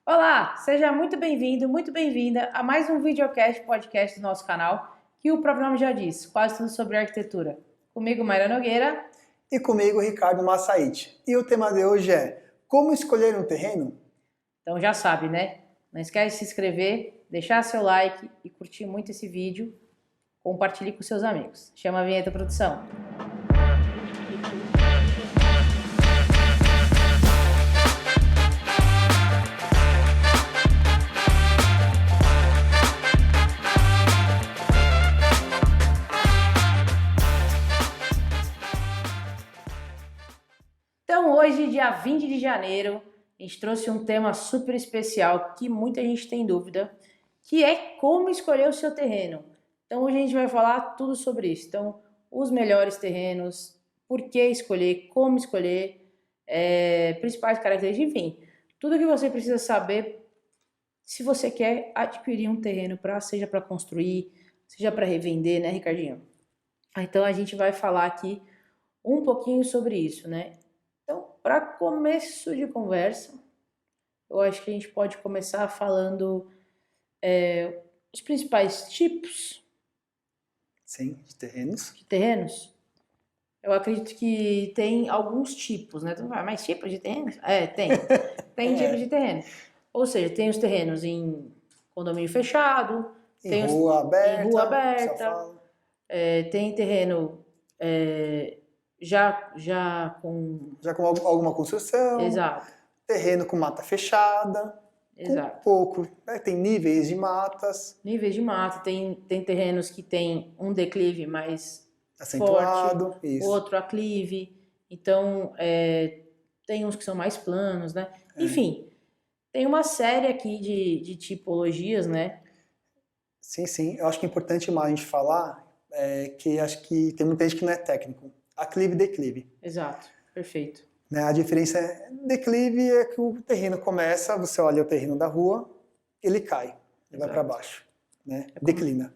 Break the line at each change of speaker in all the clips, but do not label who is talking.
Olá, seja muito bem-vindo, muito bem-vinda a mais um videocast podcast do nosso canal, que o próprio nome já diz, quase tudo sobre arquitetura. Comigo, Mayra Nogueira.
E comigo, Ricardo Massaite. E o tema de hoje é como escolher um terreno?
Então já sabe, né? Não esquece de se inscrever, deixar seu like e curtir muito esse vídeo. Compartilhe com seus amigos. Chama a vinheta, produção. Então hoje, dia 20 de janeiro, a gente trouxe um tema super especial que muita gente tem dúvida, que é como escolher o seu terreno. Então hoje a gente vai falar tudo sobre isso. Então, os melhores terrenos, por que escolher, como escolher, principais características, enfim, tudo que você precisa saber se você quer adquirir um terreno seja para construir, seja para revender, né, Ricardinho? Então a gente vai falar aqui um pouquinho sobre isso, né? Então, para começo de conversa, eu acho que a gente pode começar falando os principais tipos
Sim, de terrenos.
de terrenos. Eu acredito que tem alguns tipos, né? Então, mais tipos de terrenos? Tem. Tem tipos de terreno. Ou seja, tem os terrenos em condomínio fechado,
Em rua aberta.
em rua aberta, tem terreno já com...
Já com alguma construção.
Exato.
Terreno com mata fechada.
Exato.
Com pouco. Tem níveis de matas.
Níveis de mata, tem terrenos que tem um declive mais
Acentuado.
forte,
Isso.
outro aclive. Então, tem uns que são mais planos, né? Enfim, tem uma série aqui de tipologias, né?
Sim. Eu acho que é importante mais a gente falar que acho que tem muita gente que não é técnico. Aclive e declive.
Exato, perfeito.
Né? A diferença declive é que o terreno começa, você olha o terreno da rua, ele cai, ele vai para baixo, né? Declina.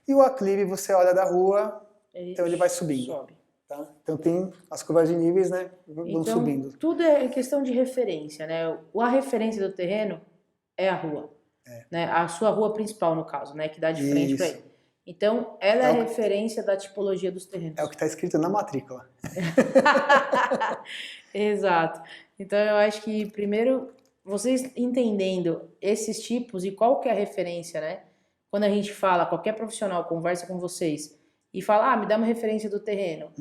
E o aclive você olha da rua, então ele vai subindo.
Sobe.
Tá? Então tem as curvas de níveis, né? Vão subindo.
Tudo é questão de referência, né? A referência do terreno é a rua, né? A sua rua principal, no caso, né? Que dá de frente para ele. Então, ela é a referência da tipologia dos terrenos.
É o que está escrito na matrícula.
Exato. Então, eu acho que, primeiro, vocês entendendo esses tipos e qual que é a referência, né? Quando a gente fala, qualquer profissional conversa com vocês e fala, me dá uma referência do terreno.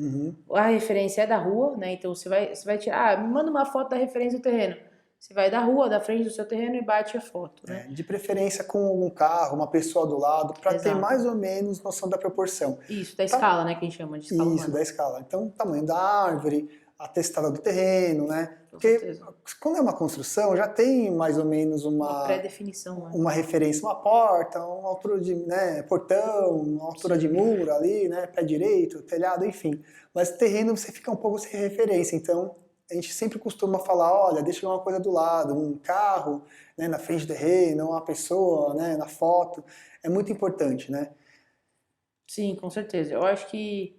A referência é da rua, né? Então, você vai tirar, me manda uma foto da referência do terreno. Você vai da rua, da frente do seu terreno e bate a foto, né?
De preferência com um carro, uma pessoa do lado, para ter mais ou menos noção da proporção.
Isso, da escala, né? Que a gente chama de escala humana.
Isso, da escala. Então, tamanho da árvore, a testada do terreno, né? Porque quando é uma construção, já tem mais ou menos uma
pré-definição, né?
Uma referência, uma porta, uma altura de portão, uma altura de muro ali, né? Pé direito, telhado, enfim. Mas terreno você fica um pouco sem referência, então a gente sempre costuma falar, olha, deixa uma coisa do lado, um carro, né, na frente do terreno, uma pessoa, né, na foto, é muito importante, né?
Sim, com certeza. Eu acho que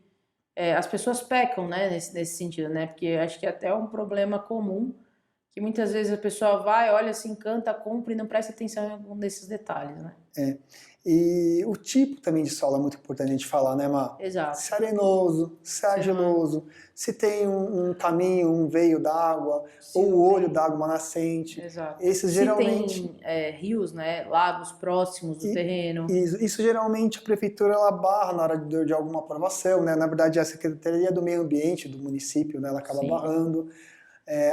as pessoas pecam, né, nesse sentido, né, porque acho que até é um problema comum, que muitas vezes a pessoa vai, olha, se encanta, compra e não presta atenção em algum desses detalhes, né?
E o tipo também de solo é muito importante a gente falar, né, Má?
Exato.
Se é arenoso, se é argiloso, se tem um caminho, um veio d'água, ou o olho d'água, uma nascente.
Exato.
Esses geralmente...
Se tem rios, né, lagos próximos do terreno.
Isso geralmente a prefeitura ela barra na hora de alguma aprovação, né? Na verdade a Secretaria do Meio Ambiente do município, né, ela acaba barrando.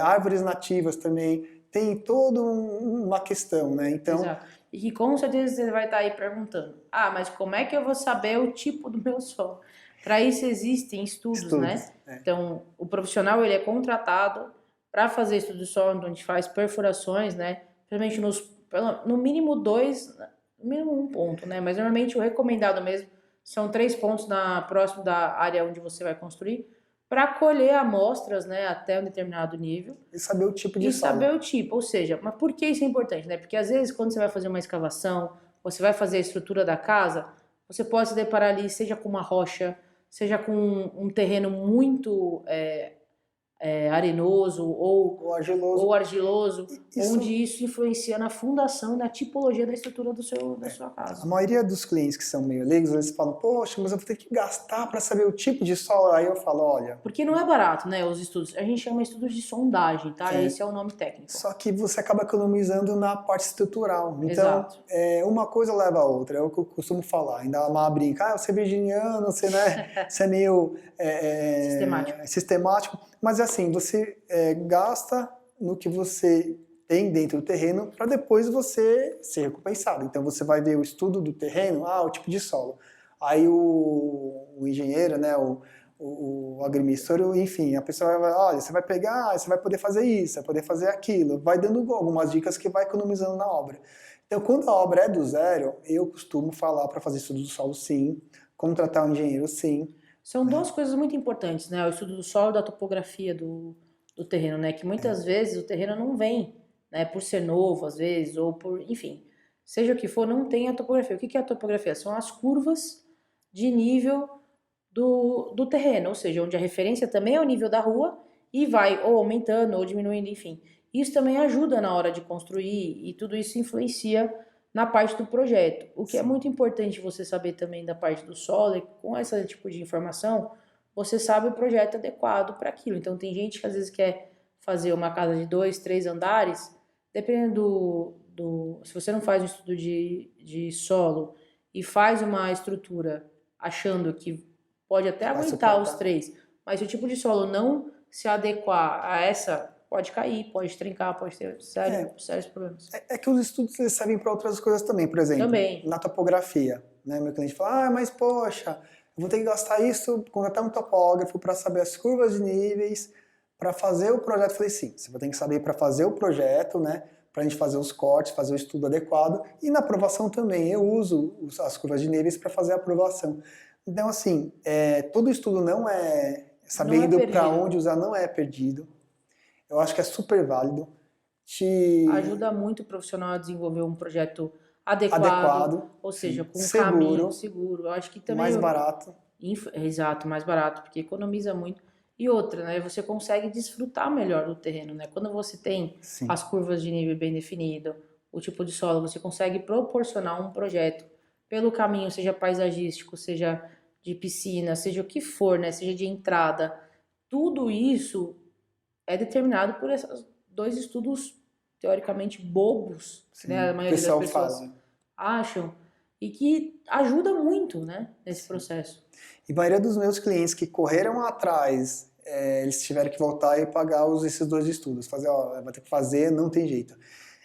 Árvores nativas também, tem toda uma questão, né? Então,
exato. E que com certeza você vai estar aí perguntando, mas como é que eu vou saber o tipo do meu solo? Para isso existem estudos, né? Então, o profissional ele é contratado para fazer estudo de solo, onde a gente faz perfurações, né? Principalmente no mínimo 2, no mínimo 1 ponto, né? Mas normalmente o recomendado mesmo são 3 pontos próximo da área onde você vai construir, para colher amostras, né, até um determinado nível.
E saber o tipo de solo.
E saber o tipo, ou seja, mas por que isso é importante, né? Porque às vezes quando você vai fazer uma escavação, você vai fazer a estrutura da casa, você pode se deparar ali, seja com uma rocha, seja com um terreno muito arenoso
O argiloso.
ou argiloso,
Isso-
onde isso influencia na fundação e na tipologia da estrutura da sua
A
casa.
maioria dos clientes que são meio leigos, eles falam, poxa, mas eu vou ter que gastar para saber o tipo de solo. Aí eu falo, olha,
Porque não é barato, né, os estudos. A gente chama estudos de sondagem, tá?
É.
Esse é o nome técnico.
só que você acaba economizando na parte estrutural. Então,
Exato.
uma coisa leva a outra. É o que eu costumo falar. Ainda a Má brinca, você é virginiano, você, né, você é meio sistemático. Mas assim, você gasta no que você tem dentro do terreno para depois você ser recompensado. Então você vai ver o estudo do terreno, o tipo de solo. Aí o engenheiro, né, o agrimensor, enfim, a pessoa vai, olha, você vai pegar, você vai poder fazer isso, vai poder fazer aquilo, vai dando algumas dicas que vai economizando na obra. Então, quando a obra é do zero, eu costumo falar para fazer estudo do solo, sim, contratar um engenheiro, sim.
São duas coisas muito importantes, né? O estudo do solo e da topografia do terreno, né? Que muitas vezes o terreno não vem, né? Por ser novo, às vezes, ou por, enfim, seja o que for, não tem a topografia. O que é a topografia? São as curvas de nível do terreno, ou seja, onde a referência também é o nível da rua e vai ou aumentando ou diminuindo, enfim. Isso também ajuda na hora de construir e tudo isso influencia na parte do projeto. O que é muito importante você saber também da parte do solo é que com esse tipo de informação você sabe o projeto adequado para aquilo. Então tem gente que às vezes quer fazer uma casa de 2, 3 andares, dependendo se você não faz um estudo de solo e faz uma estrutura achando que pode até
Vai
aguentar
suportar.
os 3, mas se o tipo de solo não se adequar a essa, pode cair, pode trincar, pode ter sérios problemas.
É que os estudos eles servem para outras coisas também, por exemplo,
Também.
na topografia, né? Meu cliente fala, mas poxa, eu vou ter que gastar isso, contratar um topógrafo para saber as curvas de níveis, para fazer o projeto. Eu falei, sim, você vai ter que saber para fazer o projeto, né? Para a gente fazer os cortes, fazer o estudo adequado, e na aprovação também, eu uso as curvas de níveis para fazer a aprovação. Então, assim, todo estudo não é, sabendo para
perdido.
onde usar, não é perdido. Eu acho que é super válido.
Ajuda muito o profissional a desenvolver um projeto adequado,
adequado,
ou seja, com um
seguro,
caminho seguro. Eu acho que também
mais barato.
Exato, mais barato, porque economiza muito. E outra, né? Você consegue desfrutar melhor do terreno, né? Quando você tem
Sim.
as curvas de nível bem definido, o tipo de solo, você consegue proporcionar um projeto pelo caminho, seja paisagístico, seja de piscina, seja o que for, né? Seja de entrada. Tudo isso é determinado por esses dois estudos teoricamente bobos,
Sim,
né? A
o
maioria das
pessoal
pessoas
fala.
acham e que ajuda muito, né? Nesse
Sim.
processo.
E a maioria dos meus clientes que correram atrás, eles tiveram que voltar e pagar esses dois estudos. Fazer, vai ter que fazer, não tem jeito.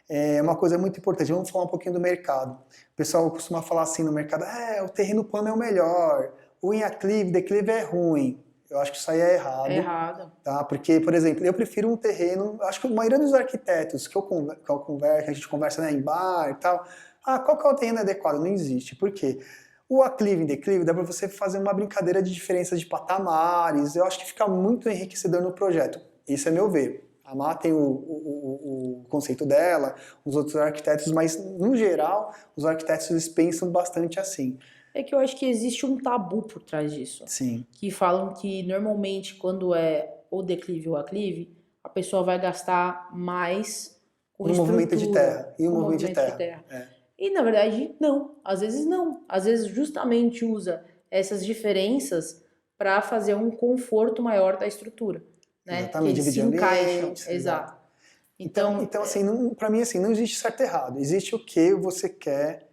É uma coisa muito importante. Vamos falar um pouquinho do mercado. O pessoal costuma falar assim no mercado, o terreno plano é o melhor, o em aclive, declive é ruim. Eu acho que isso aí é errado.
É errado.
Tá? Porque, por exemplo, eu prefiro um terreno, acho que a maioria dos arquitetos que a gente conversa, né, em bar e tal, qual que é o terreno adequado? Não existe. Por quê? O aclive e declive dá para você fazer uma brincadeira de diferença de patamares, eu acho que fica muito enriquecedor no projeto. Isso é meu ver. A Má tem o conceito dela, os outros arquitetos, mas, no geral, os arquitetos eles pensam bastante assim.
É que eu acho que existe um tabu por trás disso.
Sim.
Que falam que, normalmente, quando é o declive ou aclive, a pessoa vai gastar mais com
No movimento de terra. E o
com
movimento de terra.
E, na verdade, não. Às vezes, não. Às vezes, justamente usa essas diferenças para fazer um conforto maior da estrutura. Né?
Exatamente,
Que eles se
dividir
encaixam.
ambientes.
Exato.
Então assim, para mim, assim, não existe certo e errado. Existe o que você quer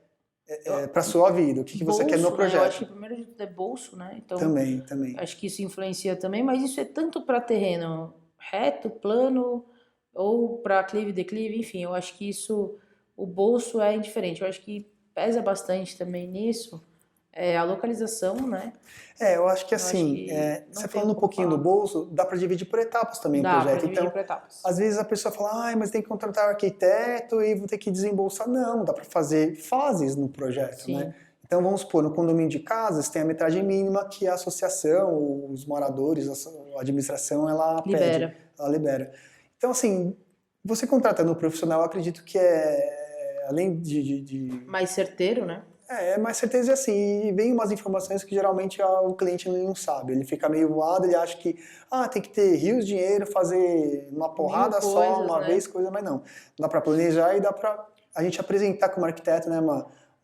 para sua vida, o que você quer no projeto.
Né? Eu acho que primeiro de tudo é bolso, né? Então,
também.
Acho que isso influencia também, mas isso é tanto para terreno reto, plano, ou para clive, declive, enfim, eu acho que isso, o bolso é indiferente. Eu acho que pesa bastante também nisso a localização, né?
Eu acho que
acho
assim,
que não
você
tem
falando um
como
pouquinho
falar.
do bolso, dá para dividir por etapas também o
Dá
projeto.
para dividir
Então,
por etapas.
às vezes a pessoa fala, mas tem que contratar um arquiteto e vou ter que desembolsar. Não, dá para fazer fases no projeto,
Sim.
né? Então, vamos supor, no condomínio de casas tem a metragem mínima que a associação, os moradores, a administração, ela
Libera.
pede, ela libera. Então, assim, você contratando um profissional, eu acredito que além de
Mais certeiro, né?
É mais certeza assim, e vem umas informações que geralmente o cliente não sabe. Ele fica meio voado, ele acha que tem que ter rios de dinheiro, fazer uma
Mil
porrada só,
coisas,
uma
né?
vez, coisa, mas não. Dá para planejar e dá para a gente apresentar como arquiteto, né,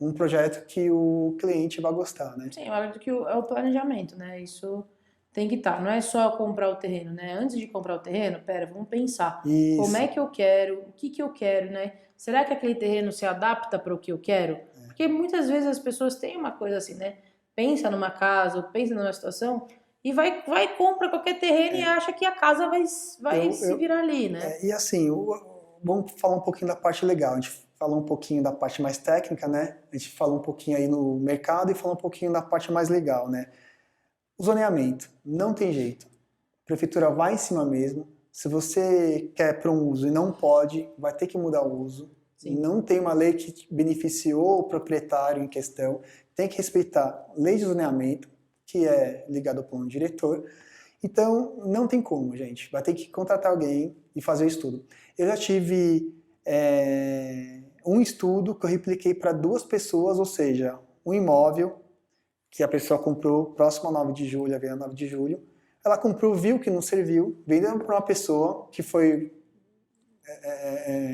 um projeto que o cliente vai gostar, né?
Sim, eu acredito que é o planejamento, né? Isso tem que estar. Não é só comprar o terreno, né? Antes de comprar o terreno, pera, vamos pensar. Como é
Isso.
que eu quero? O que que eu quero, né? Será que aquele terreno se adapta para o que eu quero? Porque muitas vezes as pessoas têm uma coisa assim, né? Pensa numa casa ou pensa numa situação e vai compra qualquer terreno e acha que a casa vai
Eu,
se
eu,
virar ali, né?
e assim, vamos falar um pouquinho da parte legal. A gente falou um pouquinho da parte mais técnica, né? A gente falou um pouquinho aí no mercado e falou um pouquinho da parte mais legal, né? O zoneamento, não tem jeito. A prefeitura vai em cima mesmo. Se você quer para um uso e não pode, vai ter que mudar o uso.
Sim.
Não tem uma lei que beneficiou o proprietário em questão. Tem que respeitar a lei de zoneamento, que é ligada ao plano diretor. Então, não tem como, gente. Vai ter que contratar alguém e fazer o estudo. Eu já tive um estudo que eu repliquei para 2 pessoas, ou seja, um imóvel que a pessoa comprou próximo a 9 de julho, a venda 9 de julho. Ela comprou, viu que não serviu, vendeu para uma pessoa que foi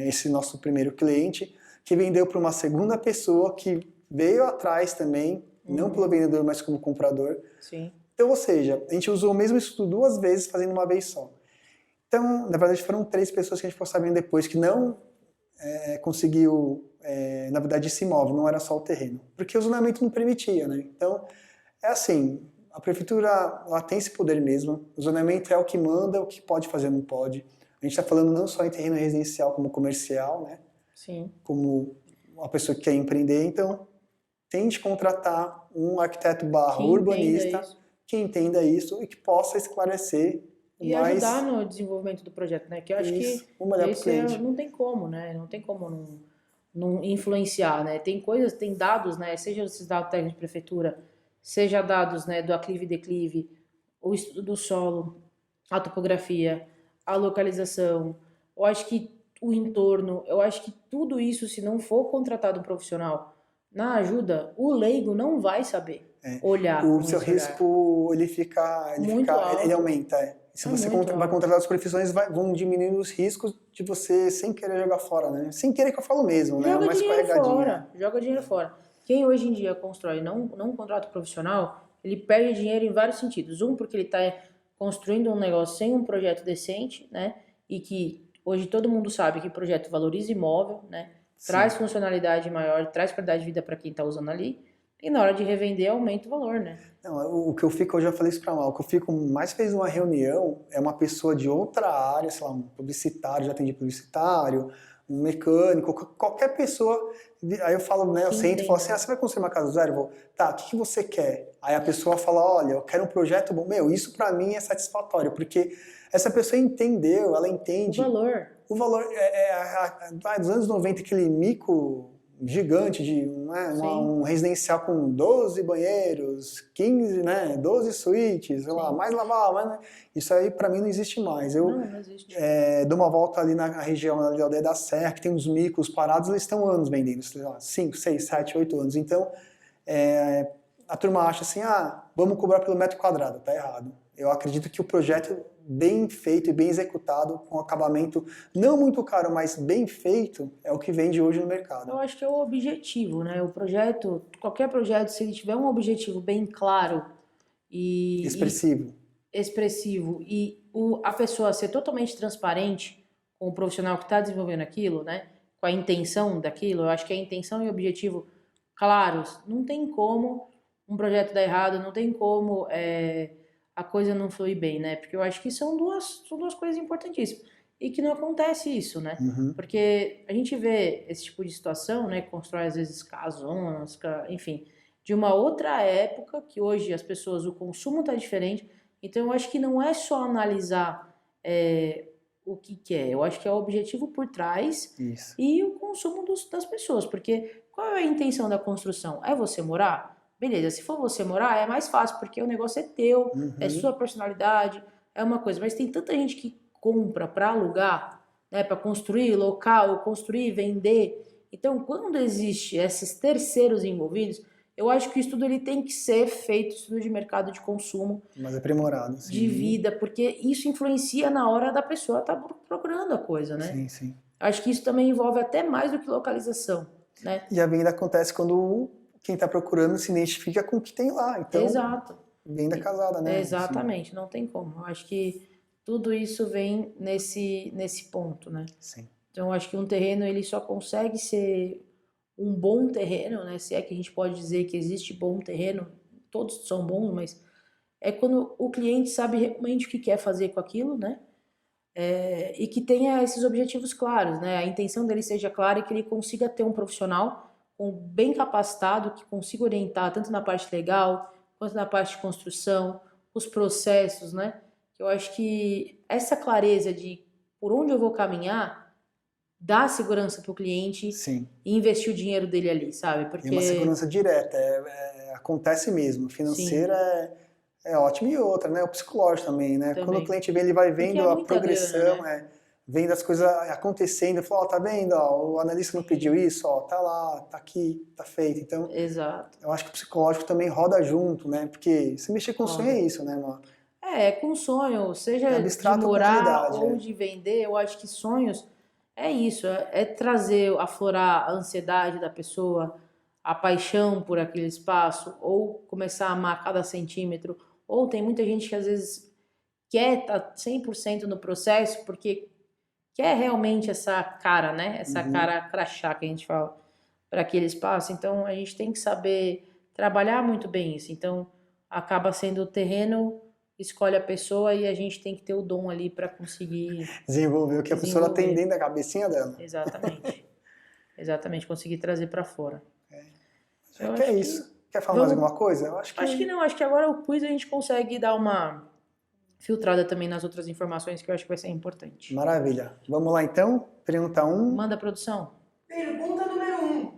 esse nosso primeiro cliente, que vendeu para uma segunda pessoa que veio atrás também, não pelo vendedor, mas como comprador.
Sim.
Então, ou seja, a gente usou o mesmo estudo 2 vezes, fazendo uma vez só. Então, na verdade, foram 3 pessoas que a gente ficou sabendo depois que não conseguiu, na verdade, esse imóvel, não era só o terreno, porque o zonamento não permitia, né? Então, é assim, a prefeitura ela tem esse poder mesmo, o zonamento é o que manda, o que pode fazer, não pode. A gente está falando não só em terreno residencial, como comercial, né?
Sim.
Como uma pessoa que quer empreender, então tente contratar um arquiteto
Que
barra
entenda
urbanista
isso.
que entenda isso e que possa esclarecer o
E ajudar
mais
no desenvolvimento do projeto, né? Que eu acho
isso,
que
o melhor para o cliente.
não tem como, né? Não tem como não influenciar, né? Tem coisas, tem dados, né? Seja esses dados técnicos de prefeitura, seja dados, né, do aclive e declive, o estudo do solo, a topografia, a localização. Eu acho que o entorno, eu acho que tudo isso, se não for contratado um profissional na ajuda, o leigo não vai saber olhar
O
com
seu
esse olhar.
risco
Muito
ele
alto.
aumenta. Se
É
você
muito
vai
alto.
contratar as profissões, vão diminuindo os riscos de você sem querer jogar fora, né? Sem querer que eu falo mesmo, né?
Joga
Uma
dinheiro
escorregadinha.
fora, joga dinheiro fora. Quem hoje em dia constrói não contrata profissional, ele perde dinheiro em vários sentidos. Um, porque ele está construindo um negócio sem um projeto decente, né? E que hoje todo mundo sabe que projeto valoriza imóvel, né?
Sim.
Traz funcionalidade maior, traz qualidade de vida para quem está usando ali. E na hora de revender, aumenta o valor, né?
Não, o que eu fico, eu já falei isso para mal, o que eu fico mais feliz numa reunião é uma pessoa de outra área, sei lá, um publicitário, já atendi publicitário, um mecânico, qualquer pessoa. Aí eu falo, né, eu
Que
sento e falo
entenda,
assim,
né?
você vai construir uma casa do zero? Eu vou, tá, o que você quer? Aí a pessoa fala, olha, eu quero um projeto bom. Meu, isso para mim é satisfatório, porque essa pessoa entendeu, ela
O
entende
valor.
o valor dos anos 90, aquele mico gigante de
Sim,
um residencial com 12 banheiros, 15, né, 12 suítes, sei lá,
sim.
mais lavar, mais, né? Isso aí para mim não existe mais. Eu
Não existe.
dou uma volta ali na região ali da Aldeia da Serra, que tem uns micos parados, eles estão anos vendendo, sei lá, 5, 6, 7, 8 anos. Então, a turma acha assim, vamos cobrar pelo metro quadrado, tá errado. Eu acredito que o projeto bem feito e bem executado, com acabamento não muito caro, mas bem feito, é o que vende hoje no mercado.
Eu acho que é o objetivo, né? O projeto, qualquer projeto, se ele tiver um objetivo bem claro e
Expressivo.
expressivo e a pessoa ser totalmente transparente com o profissional que está desenvolvendo aquilo, né? Com a intenção daquilo, eu acho que a intenção e o objetivo claros, não tem como um projeto dar errado, não tem como a coisa não fluir bem, né? Porque eu acho que são duas coisas importantíssimas. E que não acontece isso, né?
Uhum.
Porque a gente vê esse tipo de situação, né? Constrói às vezes casonas, enfim, de uma outra época, que hoje as pessoas, o consumo está diferente. Então eu acho que não é só analisar o que é, eu acho que é o objetivo por trás
Isso.
e o consumo das pessoas. Porque qual é a intenção da construção? É você morar? Beleza, se for você morar, é mais fácil, porque o negócio é teu, é
Uhum.
sua personalidade, é uma coisa. Mas tem tanta gente que compra para alugar, né, para construir local, construir, vender. Então, quando existe esses terceiros envolvidos, eu acho que o estudo ele tem que ser feito, estudo de mercado de consumo,
Mais aprimorado,
de
sim.
vida, porque isso influencia na hora da pessoa estar procurando a coisa, né?
Sim, sim.
Acho que isso também envolve até mais do que localização, né?
E a venda acontece quando quem está procurando se identifica com o que tem lá. Então,
Exato.
venda casada, né?
Exatamente, não tem como. Eu acho que tudo isso vem nesse ponto, né?
Sim.
Então, eu acho que um terreno ele só consegue ser um bom terreno, né? Se é que a gente pode dizer que existe bom terreno, todos são bons, mas é quando o cliente sabe realmente o que quer fazer com aquilo, né? E que tenha esses objetivos claros, né? A intenção dele seja clara e que ele consiga ter um profissional bem capacitado que consiga orientar tanto na parte legal quanto na parte de construção, os processos, né? Eu acho que essa clareza de por onde eu vou caminhar dá segurança para o cliente
Sim.
e investir o dinheiro dele ali, sabe?
E
Porque
uma segurança direta, acontece mesmo. Financeira é ótimo. E outra, né? O psicológico também, né?
Também.
Quando o cliente vê, ele vai
Porque
vendo
é
a
muita
progressão,
grana, né?
vendo as coisas acontecendo, fala, ó, tá vendo, ó, o analista não pediu isso, ó, tá lá, tá aqui, tá feito. Então,
Exato.
eu acho que o psicológico também roda junto, né? Porque se mexer com sonho é isso, né, mano?
Com sonho,
É
seja de
abstrato com
morar
realidade,
ou de vender, eu acho que sonhos é isso, é trazer, aflorar a ansiedade da pessoa, a paixão por aquele espaço, ou começar a amar cada centímetro, ou tem muita gente que às vezes quer estar 100% no processo porque quer realmente essa cara, né? Essa cara crachá que a gente fala para aquele espaço. Então a gente tem que saber trabalhar muito bem isso. Então acaba sendo o terreno escolhe a pessoa e a gente tem que ter o dom ali para conseguir
desenvolver o que a pessoa está
desenvolver.
tendo da cabecinha dela.
Exatamente. Exatamente, conseguir trazer para fora. Eu
Acho que é
acho que
isso. Quer falar mais
vamos.
alguma coisa? Eu acho
Acho que
que
não, acho que agora o quiz a gente consegue dar uma filtrada também nas outras informações que eu acho que vai ser importante.
maravilha. Vamos lá então? Pergunta 1.
Manda a produção.
Pergunta número 1.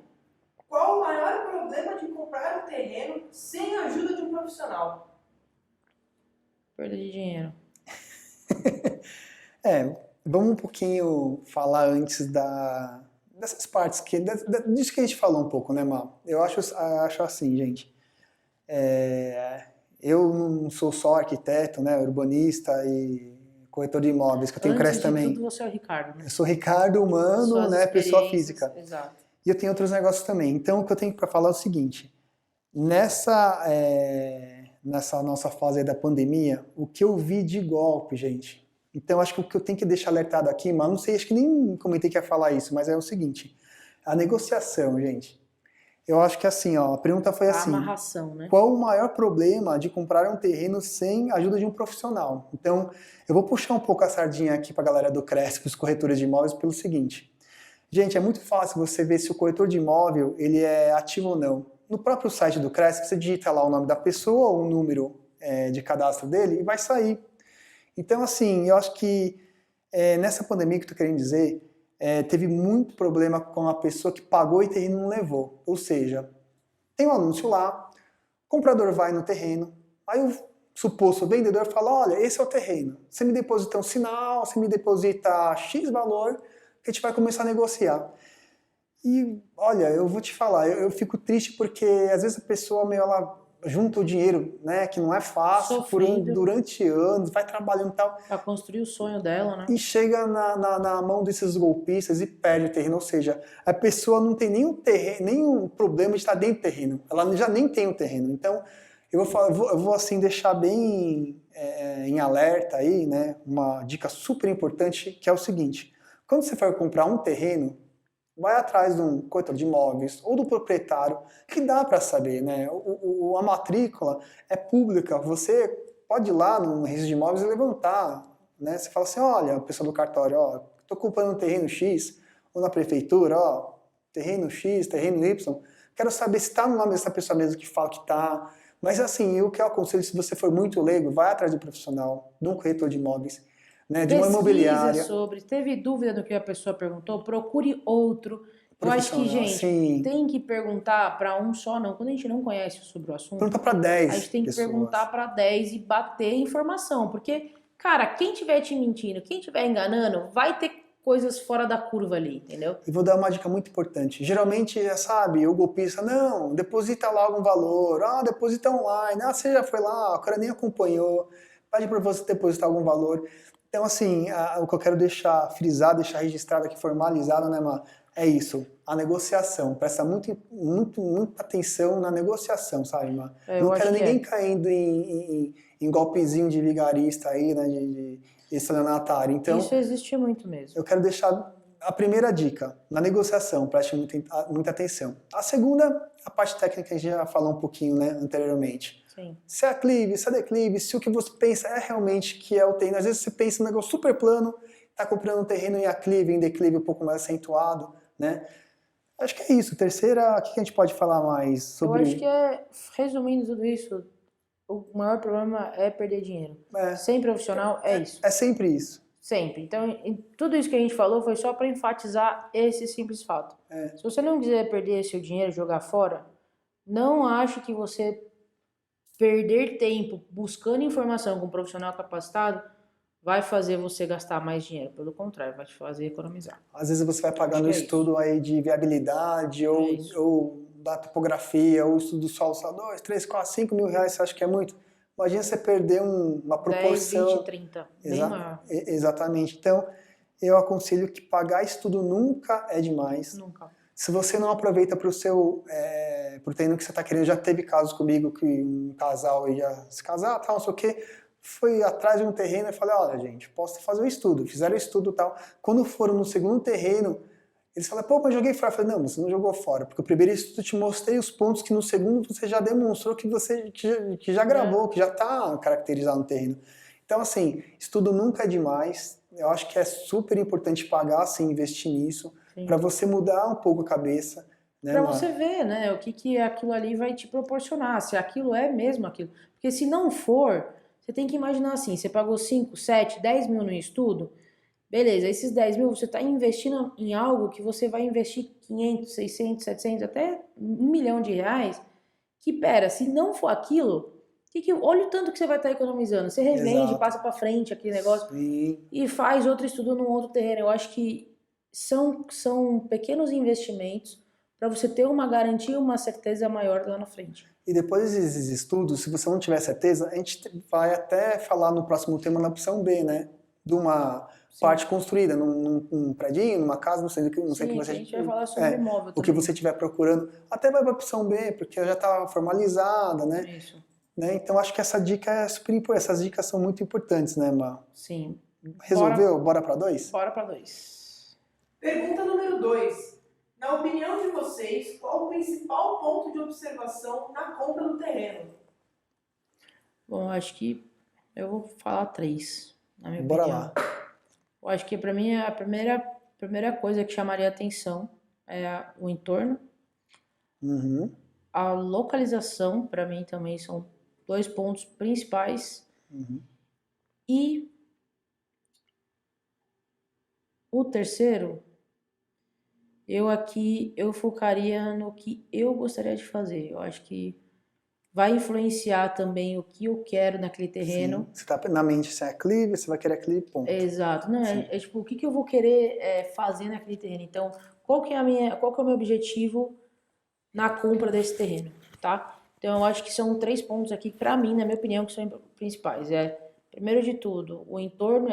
Qual o maior problema de comprar um terreno sem a ajuda de um profissional?
Perda de dinheiro.
Vamos um pouquinho falar antes dessas partes, disso que a gente falou um pouco, né, Mal? Eu acho assim, gente. Eu não sou só arquiteto, né, urbanista e corretor de imóveis, que eu tenho
Antes
crédito
de
também.
tudo, você é o Ricardo, né?
Eu sou Ricardo, humano,
Suas
né, pessoa
experiências,
física.
exato.
E eu tenho outros negócios também. Então, o que eu tenho para falar é o seguinte. Nessa nossa fase aí da pandemia, o que eu vi de golpe, gente. Então, acho que o que eu tenho que deixar alertado aqui, mas não sei, acho que nem comentei que ia falar isso, mas é o seguinte. A negociação, gente. Eu acho que assim, ó, a pergunta foi
A
assim.
amarração, né?
Qual o maior problema de comprar um terreno sem a ajuda de um profissional? Então, eu vou puxar um pouco a sardinha aqui para a galera do Cresp, os corretores de imóveis, pelo seguinte. Gente, é muito fácil você ver se o corretor de imóvel ele é ativo ou não. No próprio site do Cresp, você digita lá o nome da pessoa, o número de cadastro dele e vai sair. Então, assim, eu acho que nessa pandemia que eu tô querendo dizer, teve muito problema com a pessoa que pagou e o terreno não levou. Ou seja, tem um anúncio lá, o comprador vai no terreno, aí o suposto vendedor fala, olha, esse é o terreno, você me deposita um sinal, você me deposita X valor, que a gente vai começar a negociar. E, olha, eu vou te falar, eu fico triste porque às vezes a pessoa ela junta o dinheiro, né, que não é fácil, durante anos, vai trabalhando e tal.
Para construir o sonho dela, né?
E chega na mão desses golpistas e perde o terreno. Ou seja, a pessoa não tem nenhum problema de estar dentro do terreno. Ela já nem tem o terreno. Então, eu vou assim deixar bem em alerta aí, né, uma dica super importante, que é o seguinte. Quando você for comprar um terreno, vai atrás de um corretor de imóveis ou do proprietário, que dá para saber, né? A matrícula é pública, você pode ir lá no registro de imóveis e levantar, né? Você fala assim, olha, a pessoa do cartório, ó, estou comprando um terreno X, ou na prefeitura, ó, terreno X, terreno Y, quero saber se está no nome dessa pessoa mesmo que fala que está. Mas assim, o que eu aconselho, se você for muito leigo, vai atrás de um profissional, de um corretor de imóveis, né, de uma imobiliária.
Teve dúvida do que a pessoa perguntou, procure outro. Eu acho que, gente,
sim.
tem que perguntar para um só, não. Quando a gente não conhece sobre o assunto,
pergunta para 10
a gente tem que
pessoas.
perguntar para 10 e bater informação. Porque, cara, quem estiver te mentindo, quem estiver enganando, vai ter coisas fora da curva ali, entendeu?
E vou dar uma dica muito importante. Geralmente, sabe, o golpista, não, deposita lá algum valor, deposita online, você já foi lá, o cara nem acompanhou, pede para você depositar algum valor. Então, assim, o que eu quero deixar frisado, deixar registrado aqui, formalizado, né, Mar? É isso, a negociação. Presta muita atenção na negociação, sabe, Mar?
Eu
Não
acho
quero
que
ninguém caindo em golpezinho de vigarista aí, né, de estelionatário. Então,
isso existe muito mesmo.
eu quero deixar a primeira dica, na negociação, preste muita atenção. A segunda, a parte técnica, a gente já falou um pouquinho, né, anteriormente.
Sim.
Se é aclive, se é declive, se o que você pensa é realmente que é o terreno. Às vezes você pensa um negócio super plano, está comprando um terreno em aclive, em declive um pouco mais acentuado, né? Acho que é isso. Terceira, o que a gente pode falar mais sobre...
Eu acho que resumindo tudo isso, o maior problema é perder dinheiro. Sem profissional é isso.
É sempre isso.
Sempre. Então, tudo isso que a gente falou foi só para enfatizar esse simples fato. Se você não quiser perder seu dinheiro e jogar fora, não ache que você perder tempo buscando informação com um profissional capacitado vai fazer você gastar mais dinheiro. Pelo contrário, vai te fazer economizar.
Às vezes você vai pagando estudo aí de viabilidade ou da topografia, ou estudo do solo, 2, 3, 4, 5 mil reais, você acha que é muito? Imagina você perder uma proporção...
10, 20, 30, bem maior.
Exatamente. Então, eu aconselho que pagar estudo nunca é demais.
Nunca.
Se você não aproveita para o seu pro treino que você está querendo, já teve casos comigo que um casal ia se casar, tal, não sei o quê, foi atrás de um terreno e falei, olha gente, posso fazer um estudo. Fizeram o estudo e tal. Quando foram no segundo terreno, eles falaram, pô, mas joguei fora. Eu falei, não, você não jogou fora, porque o primeiro estudo eu te mostrei os pontos que no segundo você já demonstrou que você que já gravou, que já está caracterizado no terreno. Então, assim, estudo nunca é demais. Eu acho que é super importante pagar, assim, investir nisso, para você mudar um pouco a cabeça. Né,
para você ver, né, o que aquilo ali vai te proporcionar, se aquilo é mesmo aquilo. Porque se não for, você tem que imaginar assim, você pagou 5, 7, 10 mil no estudo, beleza, esses 10 mil você está investindo em algo que você vai investir 500, 600, 700, até 1 milhão de reais, que pera, se não for aquilo, olha o tanto que você vai estar economizando. Você revende, passa para frente aquele negócio e faz outro estudo num outro terreno. Eu acho que são pequenos investimentos para você ter uma garantia e uma certeza maior lá na frente.
E depois desses estudos, se você não tiver certeza, a gente vai até falar no próximo tema na opção B, né? De uma parte construída, num predinho, numa casa, não sei o que você...
A gente vai falar sobre imóvel também.
O que você estiver procurando, até vai para a opção B, porque já está formalizada, né?
Isso.
Né? Então acho que essa dica é super importante, essas dicas são muito importantes, né, Mar?
Sim.
Resolveu? Bora para 2?
Bora para 2.
Pergunta número 2. Na opinião de vocês, qual o principal ponto de observação na compra do terreno?
Bom, acho que eu vou falar 3, na minha
Bora
opinião.
lá.
Eu acho que para mim a primeira coisa que chamaria atenção é o entorno. A localização, para mim, também são 2 pontos principais. E o terceiro, eu focaria no que eu gostaria de fazer. Eu acho que vai influenciar também o que eu quero naquele terreno.
Sim. Você tá na mente se é aclive, você vai querer aclive, ponto.
Exato. Não, é tipo, o que eu vou querer fazer naquele terreno. Então, qual que é o meu objetivo na compra desse terreno, tá? Então, eu acho que são 3 pontos aqui, para mim, na minha opinião, que são principais. Primeiro de tudo, o entorno,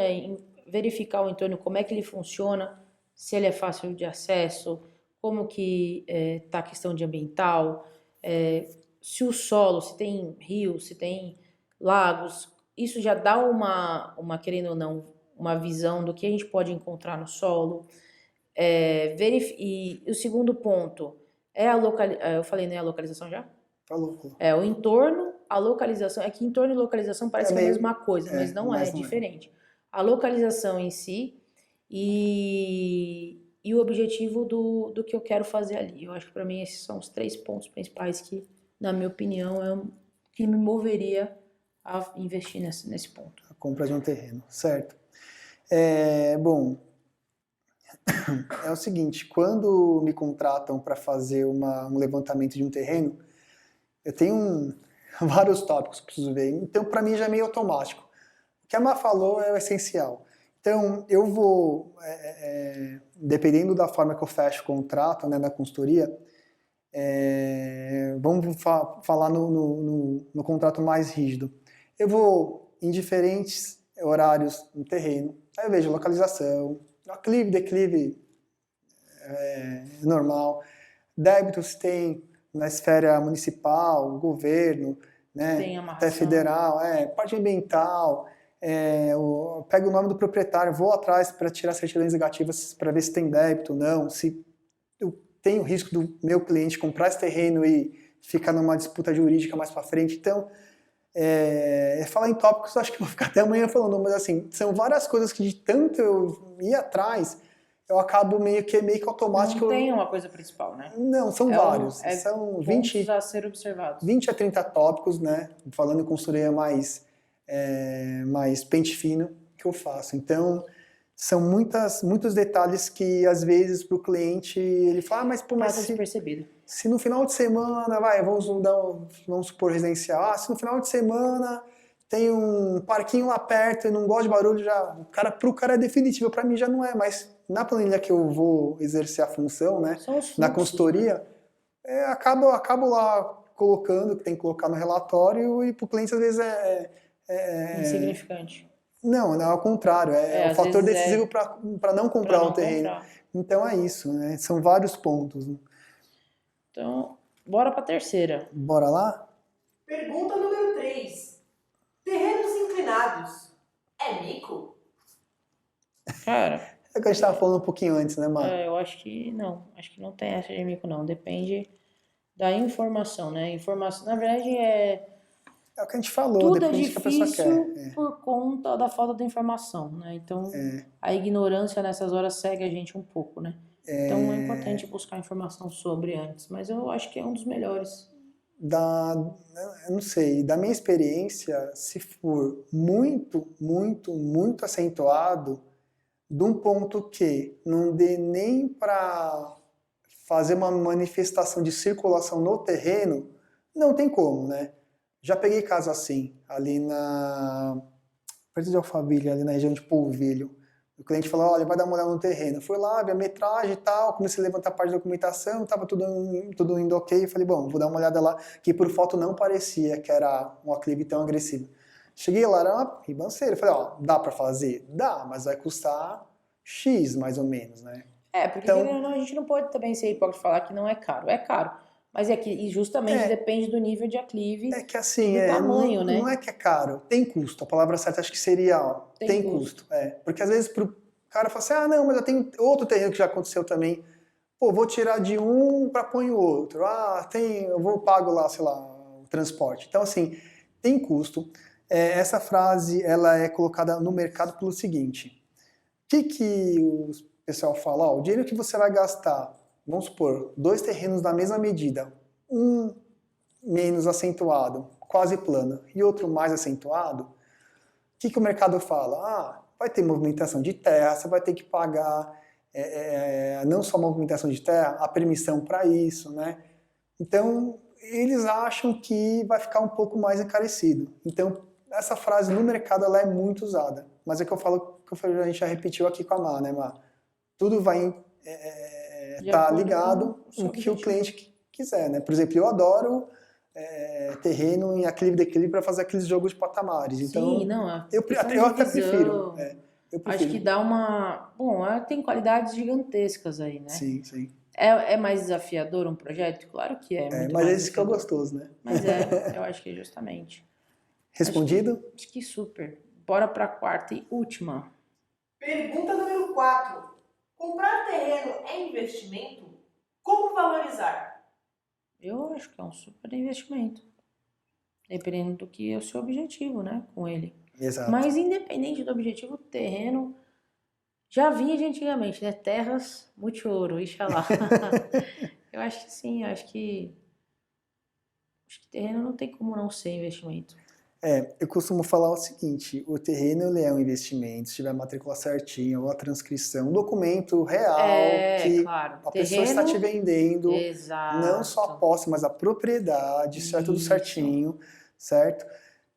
verificar o entorno, como é que ele funciona, se ele é fácil de acesso, como que tá a questão de ambiental, se o solo, se tem rios, se tem lagos, isso já dá querendo ou não, uma visão do que a gente pode encontrar no solo. E o segundo ponto é eu falei, né, a localização já?
Falou.
O entorno, a localização, que entorno e localização parece que é a mesma coisa, mas não é diferente. A localização em si e o objetivo do que eu quero fazer ali. Eu acho que para mim esses são os 3 pontos principais que, na minha opinião, é o que me moveria a investir nesse ponto.
A compra de um terreno, certo. Bom, é o seguinte, quando me contratam para fazer um levantamento de um terreno, eu tenho vários tópicos que preciso ver, então para mim já é meio automático. O que a Má falou é o essencial. Então, eu vou, dependendo da forma que eu fecho o contrato, né, na consultoria, vamos falar no contrato mais rígido. Eu vou em diferentes horários no terreno, aí eu vejo localização, aclive, declive normal, débitos tem na esfera municipal, governo, né,
Tem
até
amarração.
federal, parte ambiental, eu pego o nome do proprietário, vou atrás para tirar certidões negativas para ver se tem débito ou não, se eu tenho risco do meu cliente comprar esse terreno e ficar numa disputa jurídica mais para frente. Então, falar em tópicos, acho que eu vou ficar até amanhã falando, mas assim, são várias coisas que de tanto eu ir atrás, eu acabo meio que automático.
Não tem uma coisa principal, né?
Não, são vários. São 20
pontos a ser observados.
20 a 30 tópicos, né? Falando em consultoria mais pente fino que eu faço. Então, são muitos detalhes que, às vezes, para o cliente, ele fala, mas pô, mas
Passa despercebido.
se no final de semana, vamos supor residencial, se no final de semana tem um parquinho lá perto e não gosta de barulho, pro cara é definitivo, para mim já não é, mas na planilha que eu vou exercer a função, né,
São os fluxos,
na consultoria, acabo lá colocando, que tem que colocar no relatório, e para o cliente às vezes
insignificante.
Não, ao contrário, o
às
fator
vezes
decisivo para não comprar o terreno. Então é isso, né? São vários pontos. Né?
Então, bora para a terceira.
Bora lá?
Pergunta número 3. Terrenos inclinados é mico?
Cara,
É o que a gente estava falando um pouquinho antes, né, Mar?
eu acho que não. Acho que não tem essa de mico, não. Depende da informação, né? Informação, na verdade,
É o que a gente falou,
tudo
depende do que a pessoa
difícil
quer.
por conta da falta de informação, né? Então, a ignorância nessas horas segue a gente um pouco, né? Então, é importante buscar informação sobre antes. Mas eu acho que é um dos melhores.
Eu não sei, da minha experiência, se for muito, muito, muito acentuado, de um ponto que não dê nem para fazer uma manifestação de circulação no terreno, não tem como, né? Já peguei caso assim, perto de Alphaville, ali na região de Polvilho. O cliente falou, olha, vai dar uma olhada no terreno. Fui lá, vi a metragem e tal, comecei a levantar a parte da documentação, estava tudo indo ok. Falei, bom, vou dar uma olhada lá, que por foto não parecia que era um aclive tão agressivo. Cheguei lá, era uma ribanceira. Falei, dá para fazer? Dá, mas vai custar X, mais ou menos, né?
Porque então, a gente não pode também ser hipócrita e falar que não é caro. É caro. Mas e justamente depende do nível de aclive
que assim,
e do tamanho, né?
Não é que é caro, tem custo. A palavra certa acho que seria, tem custo. Porque às vezes pro cara fala assim, não, mas eu tenho outro terreno que já aconteceu também. Pô, vou tirar de um para pôr em outro. Eu pago lá, sei lá, o transporte. Então assim, tem custo. Essa frase, ela é colocada no mercado pelo seguinte. O que o pessoal fala? O dinheiro que você vai gastar, vamos supor, 2 terrenos da mesma medida, um menos acentuado, quase plano, e outro mais acentuado, o que o mercado fala? Vai ter movimentação de terra, você vai ter que pagar não só movimentação de terra, a permissão para isso, né? Então, eles acham que vai ficar um pouco mais encarecido. Então, essa frase no mercado ela é muito usada, mas é que eu falo que a gente já repetiu aqui com a Mar, né, Mar? Tudo vai estar ligado no que o cliente quiser, né? Por exemplo, eu adoro terreno em aclive e declive para fazer aqueles jogos de patamares. Então,
sim, não,
eu até prefiro.
Acho que dá uma... Bom, tem qualidades gigantescas aí, né?
Sim, sim.
É mais desafiador um projeto? Claro que é. Muito
mas
mais
esse que é o gostoso, né?
Mas eu acho que é justamente.
Respondido?
Acho que super. Bora para a quarta e última.
Pergunta número 4. Comprar terreno é investimento? Como valorizar?
Eu acho que é um super investimento. Dependendo do que é o seu objetivo, né? Com ele.
Exato.
Mas independente do objetivo, o terreno já vinha de antigamente, né? Terras, muito ouro, Ixalá. Eu acho que sim, acho que terreno não tem como não ser investimento.
Eu costumo falar o seguinte, o terreno ele é um investimento, se tiver a matrícula certinha, ou a transcrição, um documento real que
claro.
a pessoa está te vendendo,
exato.
não só a posse, mas a propriedade, isso é tudo certinho, certo?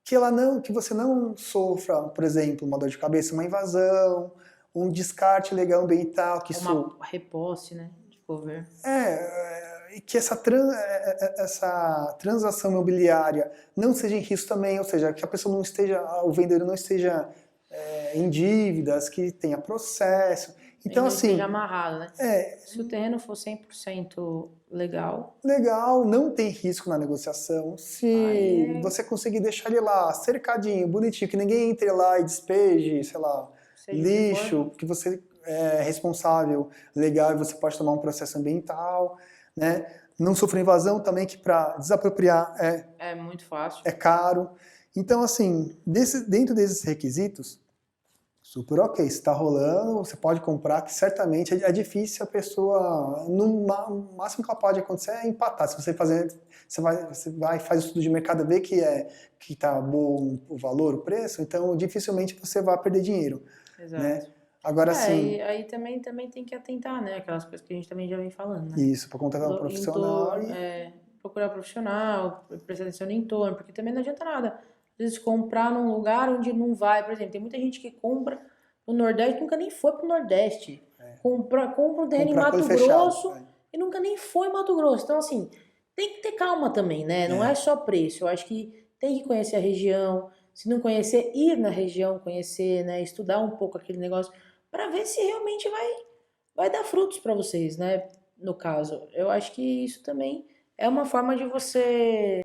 que você não sofra, por exemplo, uma dor de cabeça, uma invasão, um descarte legal ambiental, que isso
Uma reposse, né? De cover.
e que essa transação imobiliária não seja em risco também, ou seja, que a pessoa não esteja, o vendedor não esteja em dívidas, que tenha processo. Então,
Ele não
assim,
esteja amarrado, né?
é
Se o terreno for 100% legal,
legal, não tem risco na negociação. Se
Aí é-
você conseguir deixar ele lá, cercadinho, bonitinho, que ninguém entre lá e despeje, sei lá,
seja o que for,
lixo, que você é responsável, legal, e você pode tomar um processo ambiental, né? Não sofrer invasão também, que para desapropriar
é muito fácil.
é caro. Então, assim, dentro desses requisitos, super ok, se está rolando, você pode comprar, que certamente é difícil a pessoa, no máximo que ela pode acontecer é empatar. Se você vai faz estudo de mercado, vê que está bom o valor, o preço, então dificilmente você vai perder dinheiro,
Exato.
né? Agora sim,
E aí também tem que atentar, né? Aquelas coisas que a gente também já vem falando, né?
isso, para contratar um profissional
Procurar profissional, prestar atenção no entorno, porque também não adianta nada. Às vezes comprar num lugar onde não vai, por exemplo, tem muita gente que compra no Nordeste, nunca nem foi pro Nordeste. Compra um terreno em
comprar com
Mato
ele fechado.
Grosso e nunca nem foi em Mato Grosso. Então, assim, tem que ter calma também, né? Não é só preço. Eu acho que tem que conhecer a região. Se não conhecer, ir na região, conhecer, né? Estudar um pouco aquele negócio para ver se realmente vai dar frutos para vocês, né? No caso, eu acho que isso também é uma forma de você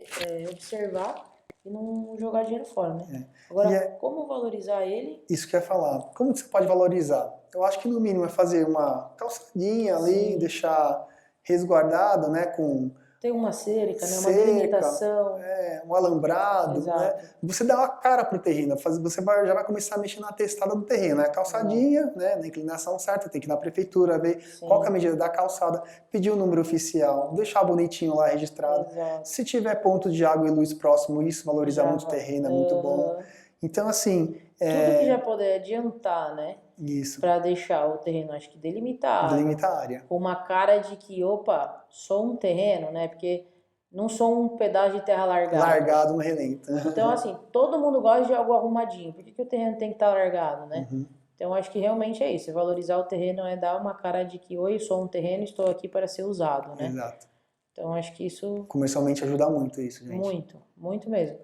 observar e não jogar dinheiro fora, né? Agora, como valorizar ele?
Isso que eu ia falar. Como que você pode valorizar? Eu acho que no mínimo é fazer uma calçadinha ali, deixar resguardado, né, com
Tem uma cerca, né? Uma
cerca,
delimitação.
um alambrado,
Exato.
né? Você dá uma cara pro terreno, você já vai começar a mexer na testada do terreno, né? Calçadinha, né? Na inclinação certa, tem que ir na prefeitura ver qual que é a medida da calçada, pedir o número oficial, deixar bonitinho lá registrado.
Exato.
Se tiver ponto de água e luz próximo, isso valoriza muito o terreno, é muito bom. Então, assim...
Tudo que já puder adiantar, né?
Isso.
Para deixar o terreno, acho que delimitado.
Delimitar a área.
Com uma cara de que, opa, sou um terreno, né? Porque não sou um pedaço de terra largado.
Largado no relento.
Então, assim, todo mundo gosta de algo arrumadinho. Por que o terreno tem que estar largado, né? Então, acho que realmente é isso. Valorizar o terreno é dar uma cara de que, oi, sou um terreno, estou aqui para ser usado, né?
Exato.
Então, acho que isso...
Comercialmente ajuda muito isso, gente.
Muito, muito mesmo.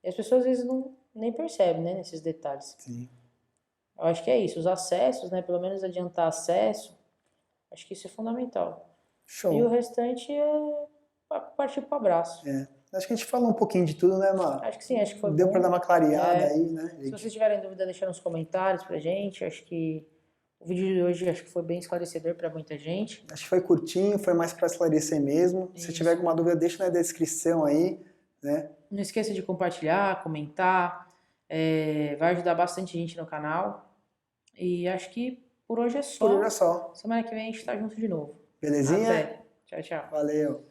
E as pessoas, às vezes, nem percebem, né, nesses detalhes.
Sim.
Eu acho que é isso. Os acessos, né? Pelo menos adiantar acesso. Acho que isso é fundamental.
Show.
E o restante é partir pro abraço.
Acho que a gente falou um pouquinho de tudo, né, Mar?
Acho que sim, acho que foi
Deu
bom.
pra dar uma clareada aí, né, gente?
Se vocês tiverem dúvida, deixa nos comentários pra gente. Acho que o vídeo de hoje acho que foi bem esclarecedor pra muita gente.
Acho que foi curtinho, foi mais pra esclarecer mesmo.
Isso.
Se tiver alguma dúvida, deixa na descrição aí, né?
Não esqueça de compartilhar, comentar. Vai ajudar bastante gente no canal. E acho que por hoje é só.
Por hoje é só.
Semana que vem a gente tá junto de novo.
Belezinha?
Até. Tchau, tchau.
Valeu.